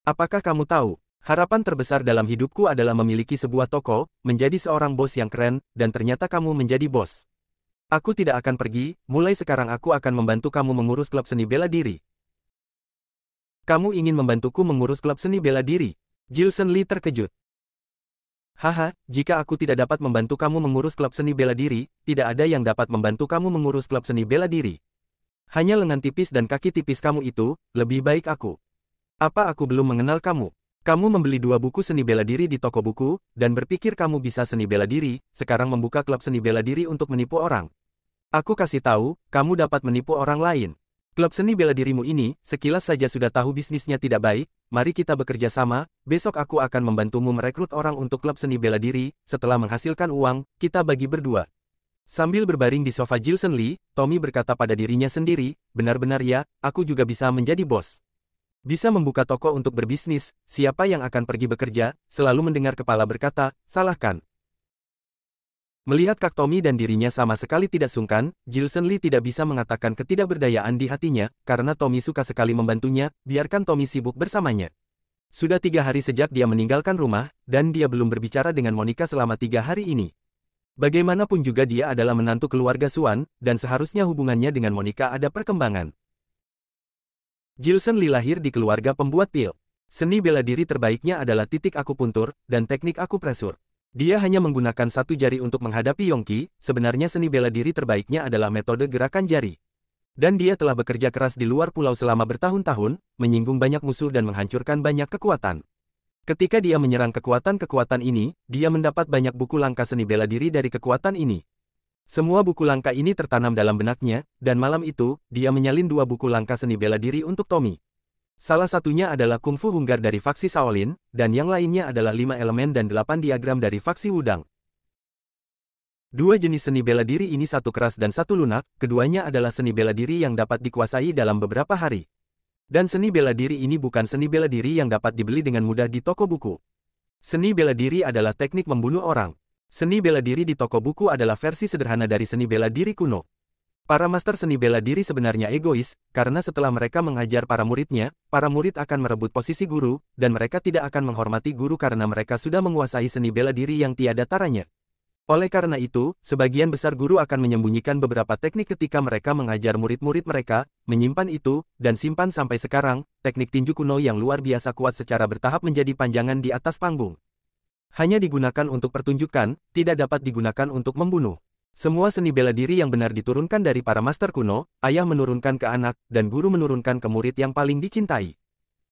Apakah kamu tahu? Harapan terbesar dalam hidupku adalah memiliki sebuah toko, menjadi seorang bos yang keren, dan ternyata kamu menjadi bos. Aku tidak akan pergi, mulai sekarang aku akan membantu kamu mengurus klub seni bela diri. Kamu ingin membantuku mengurus klub seni bela diri? Jilson Lee terkejut. Haha, jika aku tidak dapat membantu kamu mengurus klub seni bela diri, tidak ada yang dapat membantu kamu mengurus klub seni bela diri. Hanya lengan tipis dan kaki tipis kamu itu, lebih baik aku. Apa aku belum mengenal kamu? Kamu membeli 2 buku seni bela diri di toko buku, dan berpikir kamu bisa seni bela diri, sekarang membuka klub seni bela diri untuk menipu orang. Aku kasih tahu, kamu dapat menipu orang lain. Klub seni bela dirimu ini, sekilas saja sudah tahu bisnisnya tidak baik, mari kita bekerja sama, besok aku akan membantumu merekrut orang untuk klub seni bela diri, setelah menghasilkan uang, kita bagi berdua. Sambil berbaring di sofa Jilson Lee, Tommy berkata pada dirinya sendiri, benar-benar ya, aku juga bisa menjadi bos. Bisa membuka toko untuk berbisnis, siapa yang akan pergi bekerja, selalu mendengar kepala berkata, salahkan. Melihat Kak Tommy dan dirinya sama sekali tidak sungkan, Jilson Lee tidak bisa mengatakan ketidakberdayaan di hatinya, karena Tommy suka sekali membantunya, biarkan Tommy sibuk bersamanya. Sudah 3 hari sejak dia meninggalkan rumah, dan dia belum berbicara dengan Monica selama 3 hari ini. Bagaimanapun juga dia adalah menantu keluarga Swan, dan seharusnya hubungannya dengan Monica ada perkembangan. Jilson Lee lahir di keluarga pembuat pil. Seni bela diri terbaiknya adalah titik akupuntur, dan teknik akupresur. Dia hanya menggunakan 1 jari untuk menghadapi Yongki, sebenarnya seni bela diri terbaiknya adalah metode gerakan jari. Dan dia telah bekerja keras di luar pulau selama bertahun-tahun, menyinggung banyak musuh dan menghancurkan banyak kekuatan. Ketika dia menyerang kekuatan-kekuatan ini, dia mendapat banyak buku langkah seni bela diri dari kekuatan ini. Semua buku langkah ini tertanam dalam benaknya, dan malam itu, dia menyalin 2 buku langkah seni bela diri untuk Tommy. Salah satunya adalah Kung Fu Hunggar dari faksi Shaolin, dan yang lainnya adalah 5 elemen dan 8 diagram dari faksi Wudang. 2 jenis seni bela diri ini satu keras dan satu lunak, keduanya adalah seni bela diri yang dapat dikuasai dalam beberapa hari. Dan seni bela diri ini bukan seni bela diri yang dapat dibeli dengan mudah di toko buku. Seni bela diri adalah teknik membunuh orang. Seni bela diri di toko buku adalah versi sederhana dari seni bela diri kuno. Para master seni bela diri sebenarnya egois, karena setelah mereka mengajar para muridnya, para murid akan merebut posisi guru, dan mereka tidak akan menghormati guru karena mereka sudah menguasai seni bela diri yang tiada taranya. Oleh karena itu, sebagian besar guru akan menyembunyikan beberapa teknik ketika mereka mengajar murid-murid mereka, menyimpan itu, dan simpan sampai sekarang, teknik tinju kuno yang luar biasa kuat secara bertahap menjadi panjangan di atas panggung. Hanya digunakan untuk pertunjukan, tidak dapat digunakan untuk membunuh. Semua seni bela diri yang benar diturunkan dari para master kuno, ayah menurunkan ke anak, dan guru menurunkan ke murid yang paling dicintai.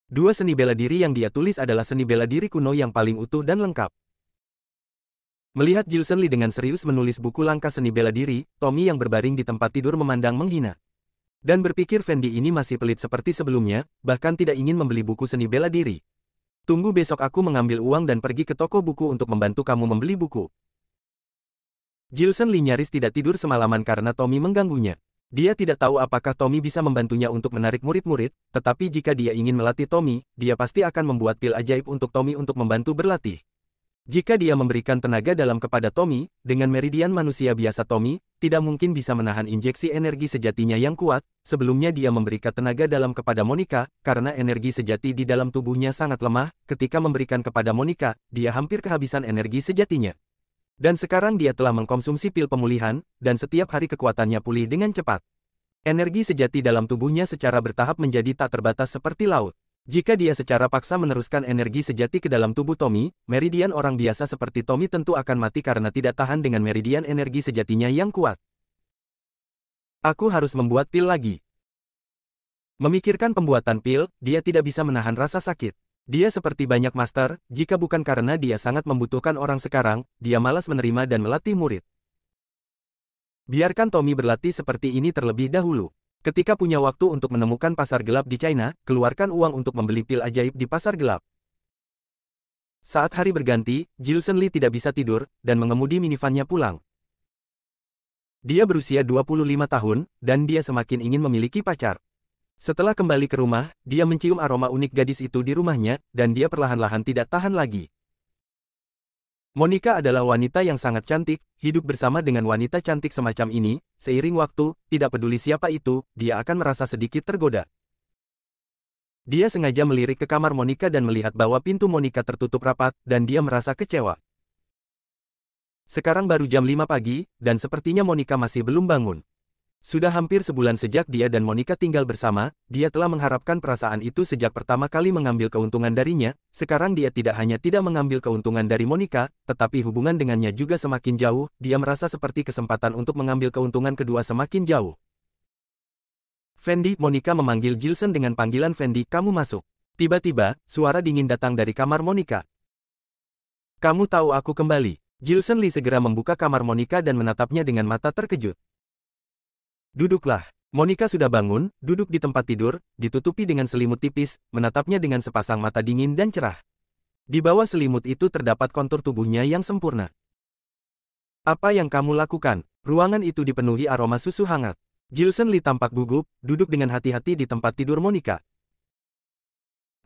Dua seni bela diri yang dia tulis adalah seni bela diri kuno yang paling utuh dan lengkap. Melihat Gilson Lee dengan serius menulis buku langkah seni bela diri, Tommy yang berbaring di tempat tidur memandang menghina. Dan berpikir Fendi ini masih pelit seperti sebelumnya, bahkan tidak ingin membeli buku seni bela diri. Tunggu besok aku mengambil uang dan pergi ke toko buku untuk membantu kamu membeli buku. Gilson Lee nyaris tidak tidur semalaman karena Tommy mengganggunya. Dia tidak tahu apakah Tommy bisa membantunya untuk menarik murid-murid, tetapi jika dia ingin melatih Tommy, dia pasti akan membuat pil ajaib untuk Tommy untuk membantu berlatih. Jika dia memberikan tenaga dalam kepada Tommy, dengan meridian manusia biasa Tommy, tidak mungkin bisa menahan injeksi energi sejatinya yang kuat. Sebelumnya dia memberikan tenaga dalam kepada Monica, karena energi sejati di dalam tubuhnya sangat lemah. Ketika memberikan kepada Monica, dia hampir kehabisan energi sejatinya. Dan sekarang dia telah mengkonsumsi pil pemulihan, dan setiap hari kekuatannya pulih dengan cepat. Energi sejati dalam tubuhnya secara bertahap menjadi tak terbatas seperti laut. Jika dia secara paksa meneruskan energi sejati ke dalam tubuh Tommy, meridian orang biasa seperti Tommy tentu akan mati karena tidak tahan dengan meridian energi sejatinya yang kuat. Aku harus membuat pil lagi. Memikirkan pembuatan pil, dia tidak bisa menahan rasa sakit. Dia seperti banyak master, jika bukan karena dia sangat membutuhkan orang sekarang, dia malas menerima dan melatih murid. Biarkan Tommy berlatih seperti ini terlebih dahulu. Ketika punya waktu untuk menemukan pasar gelap di China, keluarkan uang untuk membeli pil ajaib di pasar gelap. Saat hari berganti, Gilson Lee tidak bisa tidur, dan mengemudi minivannya pulang. Dia berusia 25 tahun, dan dia semakin ingin memiliki pacar. Setelah kembali ke rumah, dia mencium aroma unik gadis itu di rumahnya, dan dia perlahan-lahan tidak tahan lagi. Monica adalah wanita yang sangat cantik, hidup bersama dengan wanita cantik semacam ini, seiring waktu, tidak peduli siapa itu, dia akan merasa sedikit tergoda. Dia sengaja melirik ke kamar Monica dan melihat bahwa pintu Monica tertutup rapat, dan dia merasa kecewa. Sekarang baru jam 5 pagi, dan sepertinya Monica masih belum bangun. Sudah hampir sebulan sejak dia dan Monica tinggal bersama, dia telah mengharapkan perasaan itu sejak pertama kali mengambil keuntungan darinya. Sekarang dia tidak hanya tidak mengambil keuntungan dari Monica, tetapi hubungan dengannya juga semakin jauh. Dia merasa seperti kesempatan untuk mengambil keuntungan kedua semakin jauh. Fendi, Monica memanggil Gilson dengan panggilan Fendi, kamu masuk. Tiba-tiba, suara dingin datang dari kamar Monica. Kamu tahu aku kembali. Gilson Lee segera membuka kamar Monica dan menatapnya dengan mata terkejut. Duduklah. Monica sudah bangun, duduk di tempat tidur, ditutupi dengan selimut tipis, menatapnya dengan sepasang mata dingin dan cerah. Di bawah selimut itu terdapat kontur tubuhnya yang sempurna. Apa yang kamu lakukan? Ruangan itu dipenuhi aroma susu hangat. Gilson Lee tampak gugup, duduk dengan hati-hati di tempat tidur Monica.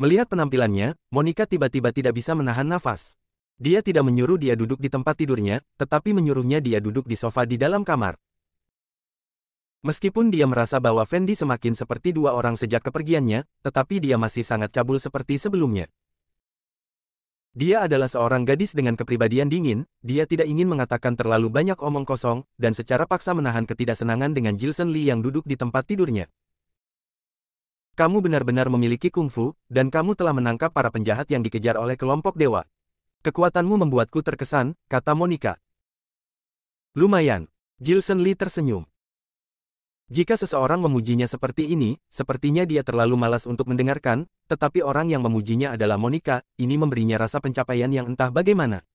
Melihat penampilannya, Monica tiba-tiba tidak bisa menahan nafas. Dia tidak menyuruh dia duduk di tempat tidurnya, tetapi menyuruhnya dia duduk di sofa di dalam kamar. Meskipun dia merasa bahwa Fendi semakin seperti dua orang sejak kepergiannya, tetapi dia masih sangat cabul seperti sebelumnya. Dia adalah seorang gadis dengan kepribadian dingin, dia tidak ingin mengatakan terlalu banyak omong kosong, dan secara paksa menahan ketidaksenangan dengan Gilson Lee yang duduk di tempat tidurnya. Kamu benar-benar memiliki kungfu, dan kamu telah menangkap para penjahat yang dikejar oleh kelompok dewa. Kekuatanmu membuatku terkesan, kata Monica. Lumayan. Gilson Lee tersenyum. Jika seseorang memujinya seperti ini, sepertinya dia terlalu malas untuk mendengarkan, tetapi orang yang memujinya adalah Monica, ini memberinya rasa pencapaian yang entah bagaimana.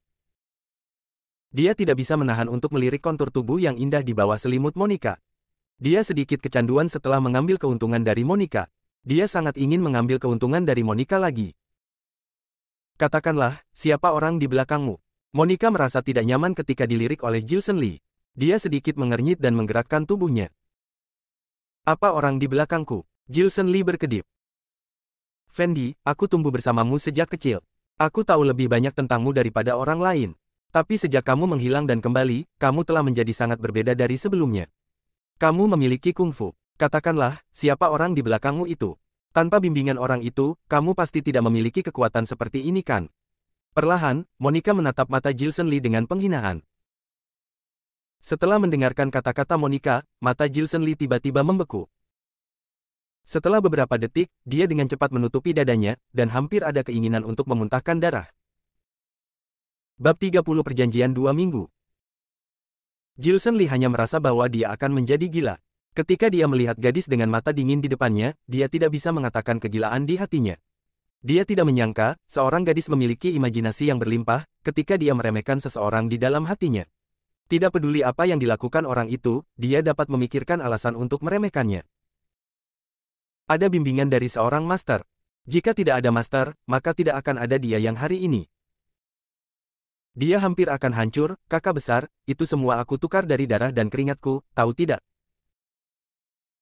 Dia tidak bisa menahan untuk melirik kontur tubuh yang indah di bawah selimut Monica. Dia sedikit kecanduan setelah mengambil keuntungan dari Monica. Dia sangat ingin mengambil keuntungan dari Monica lagi. Katakanlah, siapa orang di belakangmu? Monica merasa tidak nyaman ketika dilirik oleh Gilson Lee. Dia sedikit mengernyit dan menggerakkan tubuhnya. Apa orang di belakangku? Gilson Lee berkedip. Fendi, aku tumbuh bersamamu sejak kecil. Aku tahu lebih banyak tentangmu daripada orang lain. Tapi sejak kamu menghilang dan kembali, kamu telah menjadi sangat berbeda dari sebelumnya. Kamu memiliki kungfu. Katakanlah, siapa orang di belakangmu itu? Tanpa bimbingan orang itu, kamu pasti tidak memiliki kekuatan seperti ini kan? Perlahan, Monica menatap mata Gilson Lee dengan penghinaan. Setelah mendengarkan kata-kata Monica, mata Jilson Lee tiba-tiba membeku. Setelah beberapa detik, dia dengan cepat menutupi dadanya, dan hampir ada keinginan untuk memuntahkan darah. Bab 30 Perjanjian 2 Minggu. Jilson Lee hanya merasa bahwa dia akan menjadi gila. Ketika dia melihat gadis dengan mata dingin di depannya, dia tidak bisa mengatakan kegilaan di hatinya. Dia tidak menyangka, seorang gadis memiliki imajinasi yang berlimpah, ketika dia meremehkan seseorang di dalam hatinya. Tidak peduli apa yang dilakukan orang itu, dia dapat memikirkan alasan untuk meremehkannya. Ada bimbingan dari seorang master. Jika tidak ada master, maka tidak akan ada dia yang hari ini. Dia hampir akan hancur, kakak besar, itu semua aku tukar dari darah dan keringatku, tahu tidak?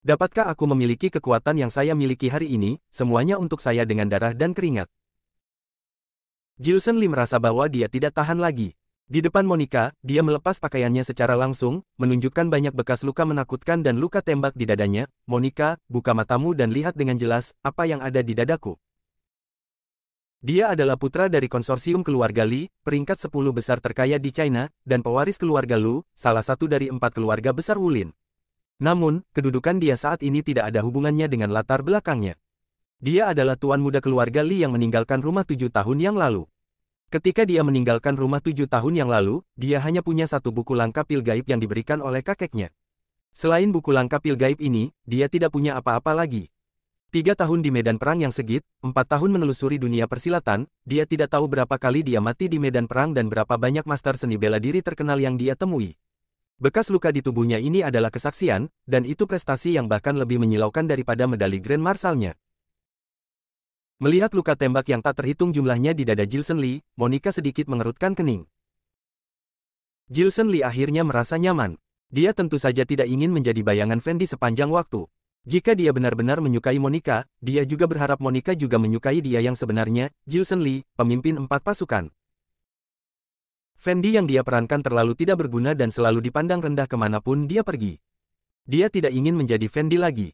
Dapatkah aku memiliki kekuatan yang saya miliki hari ini, semuanya untuk saya dengan darah dan keringat? Jilson Lee merasa bahwa dia tidak tahan lagi. Di depan Monica, dia melepas pakaiannya secara langsung, menunjukkan banyak bekas luka menakutkan dan luka tembak di dadanya. Monica, buka matamu dan lihat dengan jelas, apa yang ada di dadaku. Dia adalah putra dari konsorsium keluarga Li, peringkat 10 besar terkaya di China, dan pewaris keluarga Lu, salah satu dari 4 keluarga besar Wulin. Namun, kedudukan dia saat ini tidak ada hubungannya dengan latar belakangnya. Dia adalah tuan muda keluarga Li yang meninggalkan rumah 7 tahun yang lalu. Ketika dia meninggalkan rumah 7 tahun yang lalu, dia hanya punya satu buku langkah pil gaib yang diberikan oleh kakeknya. Selain buku langkah pil gaib ini, dia tidak punya apa-apa lagi. 3 tahun di medan perang yang segit, 4 tahun menelusuri dunia persilatan, dia tidak tahu berapa kali dia mati di medan perang dan berapa banyak master seni bela diri terkenal yang dia temui. Bekas luka di tubuhnya ini adalah kesaksian, dan itu prestasi yang bahkan lebih menyilaukan daripada medali Grand Marshal-nya. Melihat luka tembak yang tak terhitung jumlahnya di dada Jilson Lee, Monica sedikit mengerutkan kening. Jilson Lee akhirnya merasa nyaman. Dia tentu saja tidak ingin menjadi bayangan Fendi sepanjang waktu. Jika dia benar-benar menyukai Monica, dia juga berharap Monica juga menyukai dia yang sebenarnya. Jilson Lee, pemimpin 4 pasukan. Fendi yang dia perankan terlalu tidak berguna dan selalu dipandang rendah kemanapun dia pergi. Dia tidak ingin menjadi Fendi lagi.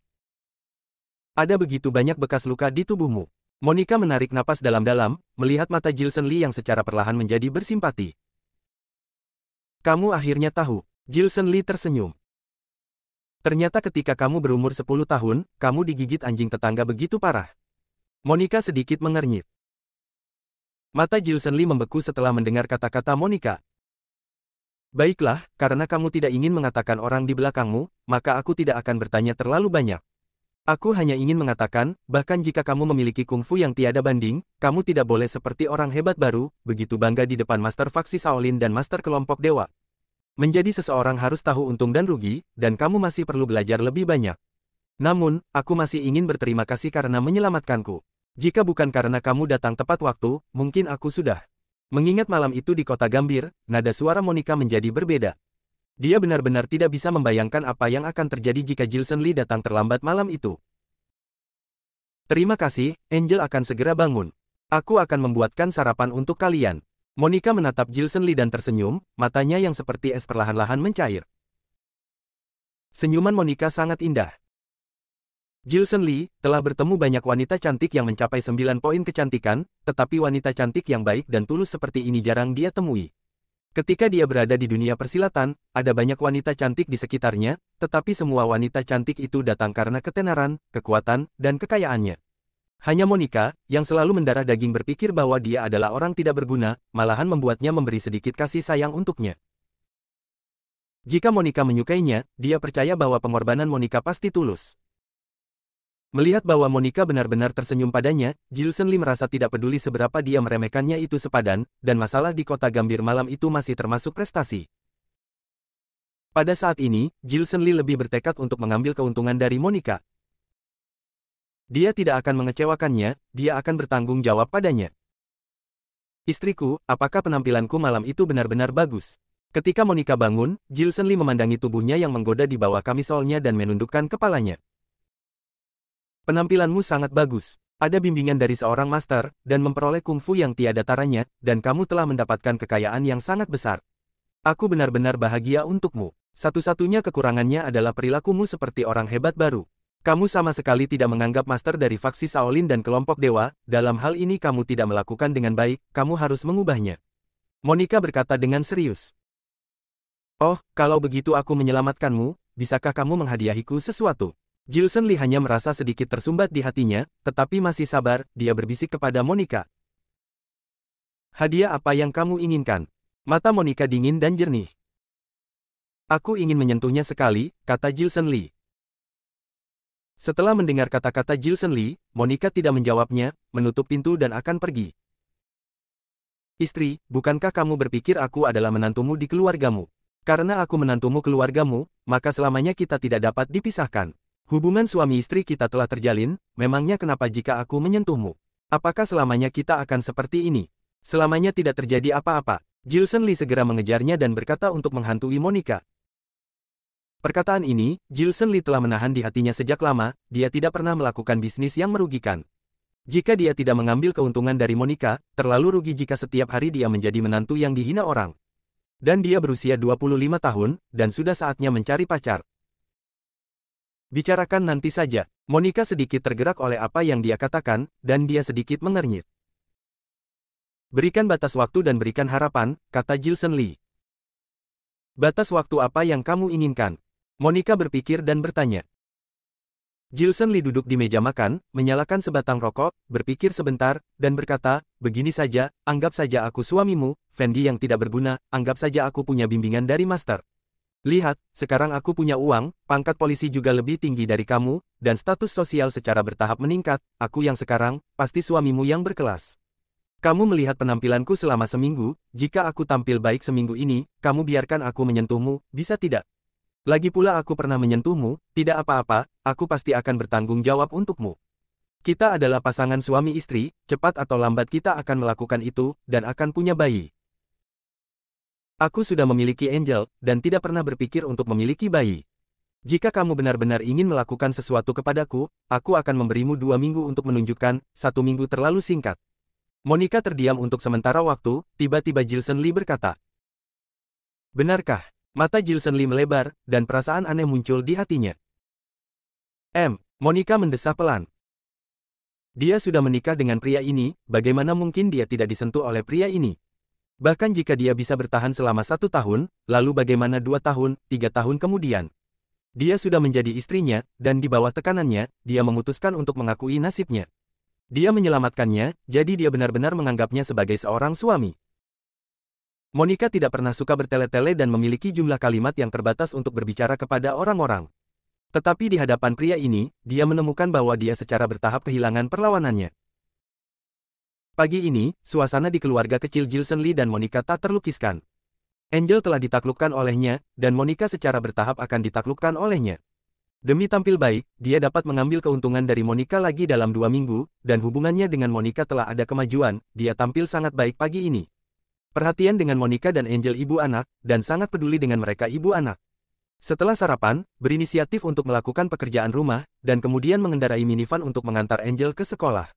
Ada begitu banyak bekas luka di tubuhmu. Monica menarik napas dalam-dalam, melihat mata Jilson Lee yang secara perlahan menjadi bersimpati. Kamu akhirnya tahu. Jilson Lee tersenyum. Ternyata ketika kamu berumur 10 tahun, kamu digigit anjing tetangga begitu parah. Monica sedikit mengernyit. Mata Jilson Lee membeku setelah mendengar kata-kata Monica. Baiklah, karena kamu tidak ingin mengatakan orang di belakangmu, maka aku tidak akan bertanya terlalu banyak. Aku hanya ingin mengatakan, bahkan jika kamu memiliki kungfu yang tiada banding, kamu tidak boleh seperti orang hebat baru, begitu bangga di depan Master Faksi Shaolin dan Master Kelompok Dewa. Menjadi seseorang harus tahu untung dan rugi, dan kamu masih perlu belajar lebih banyak. Namun, aku masih ingin berterima kasih karena menyelamatkanku. Jika bukan karena kamu datang tepat waktu, mungkin aku sudah. Mengingat malam itu di kota Gambir, nada suara Monica menjadi berbeda. Dia benar-benar tidak bisa membayangkan apa yang akan terjadi jika Jilson Lee datang terlambat malam itu. Terima kasih, Angel akan segera bangun. Aku akan membuatkan sarapan untuk kalian. Monica menatap Jilson Lee dan tersenyum, matanya yang seperti es perlahan-lahan mencair. Senyuman Monica sangat indah. Jilson Lee telah bertemu banyak wanita cantik yang mencapai 9 poin kecantikan, tetapi wanita cantik yang baik dan tulus seperti ini jarang dia temui. Ketika dia berada di dunia persilatan, ada banyak wanita cantik di sekitarnya, tetapi semua wanita cantik itu datang karena ketenaran, kekuatan, dan kekayaannya. Hanya Monica, yang selalu mendarah daging berpikir bahwa dia adalah orang tidak berguna, malahan membuatnya memberi sedikit kasih sayang untuknya. Jika Monica menyukainya, dia percaya bahwa pengorbanan Monica pasti tulus. Melihat bahwa Monica benar-benar tersenyum padanya, Jilson Lee merasa tidak peduli seberapa dia meremehkannya itu sepadan, dan masalah di kota Gambir malam itu masih termasuk prestasi. Pada saat ini, Jilson Lee lebih bertekad untuk mengambil keuntungan dari Monica. Dia tidak akan mengecewakannya, dia akan bertanggung jawab padanya. Istriku, apakah penampilanku malam itu benar-benar bagus? Ketika Monica bangun, Jilson Lee memandangi tubuhnya yang menggoda di bawah kamisolnya dan menundukkan kepalanya. Penampilanmu sangat bagus. Ada bimbingan dari seorang master, dan memperoleh kungfu yang tiada taranya, dan kamu telah mendapatkan kekayaan yang sangat besar. Aku benar-benar bahagia untukmu. Satu-satunya kekurangannya adalah perilakumu seperti orang hebat baru. Kamu sama sekali tidak menganggap master dari faksi Shaolin dan kelompok dewa, dalam hal ini kamu tidak melakukan dengan baik, kamu harus mengubahnya. Monica berkata dengan serius. Oh, kalau begitu aku menyelamatkanmu, bisakah kamu menghadiahiku sesuatu? Gilson Lee hanya merasa sedikit tersumbat di hatinya, tetapi masih sabar, dia berbisik kepada Monica. Hadiah apa yang kamu inginkan? Mata Monica dingin dan jernih. Aku ingin menyentuhnya sekali, kata Gilson Lee. Setelah mendengar kata-kata Gilson Lee, Monica tidak menjawabnya, menutup pintu dan akan pergi. Istri, bukankah kamu berpikir aku adalah menantumu di keluargamu? Karena aku menantumu keluargamu, maka selamanya kita tidak dapat dipisahkan. Hubungan suami istri kita telah terjalin, memangnya kenapa jika aku menyentuhmu? Apakah selamanya kita akan seperti ini? Selamanya tidak terjadi apa-apa. Gilson Lee segera mengejarnya dan berkata untuk menghantui Monica. Perkataan ini, Gilson Lee telah menahan di hatinya sejak lama, dia tidak pernah melakukan bisnis yang merugikan. Jika dia tidak mengambil keuntungan dari Monica, terlalu rugi jika setiap hari dia menjadi menantu yang dihina orang. Dan dia berusia 25 tahun, dan sudah saatnya mencari pacar. Bicarakan nanti saja. Monica sedikit tergerak oleh apa yang dia katakan, dan dia sedikit mengernyit. Berikan batas waktu dan berikan harapan, kata Gilson Lee. Batas waktu apa yang kamu inginkan? Monica berpikir dan bertanya. Gilson Lee duduk di meja makan, menyalakan sebatang rokok, berpikir sebentar, dan berkata, begini saja, anggap saja aku suamimu, Fendi yang tidak berguna, anggap saja aku punya bimbingan dari master. Lihat, sekarang aku punya uang, pangkat polisi juga lebih tinggi dari kamu, dan status sosial secara bertahap meningkat, aku yang sekarang, pasti suamimu yang berkelas. Kamu melihat penampilanku selama seminggu, jika aku tampil baik seminggu ini, kamu biarkan aku menyentuhmu, bisa tidak? Lagi pula aku pernah menyentuhmu, tidak apa-apa, aku pasti akan bertanggung jawab untukmu. Kita adalah pasangan suami istri, cepat atau lambat kita akan melakukan itu, dan akan punya bayi. Aku sudah memiliki Angel, dan tidak pernah berpikir untuk memiliki bayi. Jika kamu benar-benar ingin melakukan sesuatu kepadaku, aku akan memberimu 2 minggu untuk menunjukkan, 1 minggu terlalu singkat. Monica terdiam untuk sementara waktu, tiba-tiba Gilson Lee berkata. Benarkah? Mata Gilson Lee melebar, dan perasaan aneh muncul di hatinya. Monica mendesah pelan. Dia sudah menikah dengan pria ini, bagaimana mungkin dia tidak disentuh oleh pria ini? Bahkan jika dia bisa bertahan selama 1 tahun, lalu bagaimana 2 tahun, 3 tahun kemudian? Dia sudah menjadi istrinya, dan di bawah tekanannya, dia memutuskan untuk mengakui nasibnya. Dia menyelamatkannya, jadi dia benar-benar menganggapnya sebagai seorang suami. Monica tidak pernah suka bertele-tele dan memiliki jumlah kalimat yang terbatas untuk berbicara kepada orang-orang. Tetapi di hadapan pria ini, dia menemukan bahwa dia secara bertahap kehilangan perlawanannya. Pagi ini, suasana di keluarga kecil Gilson Lee dan Monica tak terlukiskan. Angel telah ditaklukkan olehnya, dan Monica secara bertahap akan ditaklukkan olehnya. Demi tampil baik, dia dapat mengambil keuntungan dari Monica lagi dalam 2 minggu, dan hubungannya dengan Monica telah ada kemajuan, dia tampil sangat baik pagi ini. Perhatian dengan Monica dan Angel ibu anak, dan sangat peduli dengan mereka ibu anak. Setelah sarapan, berinisiatif untuk melakukan pekerjaan rumah, dan kemudian mengendarai minivan untuk mengantar Angel ke sekolah.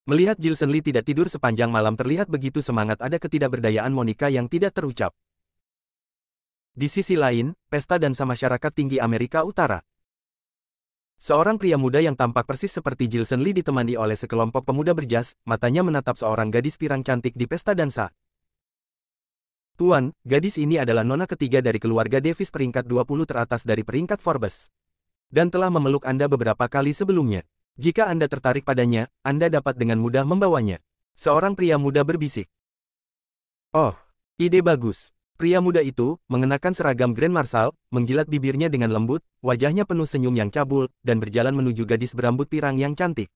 Melihat Gilson Lee tidak tidur sepanjang malam terlihat begitu semangat ada ketidakberdayaan Monica yang tidak terucap. Di sisi lain, pesta dansa masyarakat tinggi Amerika Utara. Seorang pria muda yang tampak persis seperti Gilson Lee ditemani oleh sekelompok pemuda berjas, matanya menatap seorang gadis pirang cantik di pesta dansa. Tuan, gadis ini adalah nona ketiga dari keluarga Davis peringkat 20 teratas dari peringkat Forbes. Dan telah memeluk Anda beberapa kali sebelumnya. Jika Anda tertarik padanya, Anda dapat dengan mudah membawanya. Seorang pria muda berbisik. Oh, ide bagus. Pria muda itu, mengenakan seragam Grand Marshal, menjilat bibirnya dengan lembut, wajahnya penuh senyum yang cabul, dan berjalan menuju gadis berambut pirang yang cantik.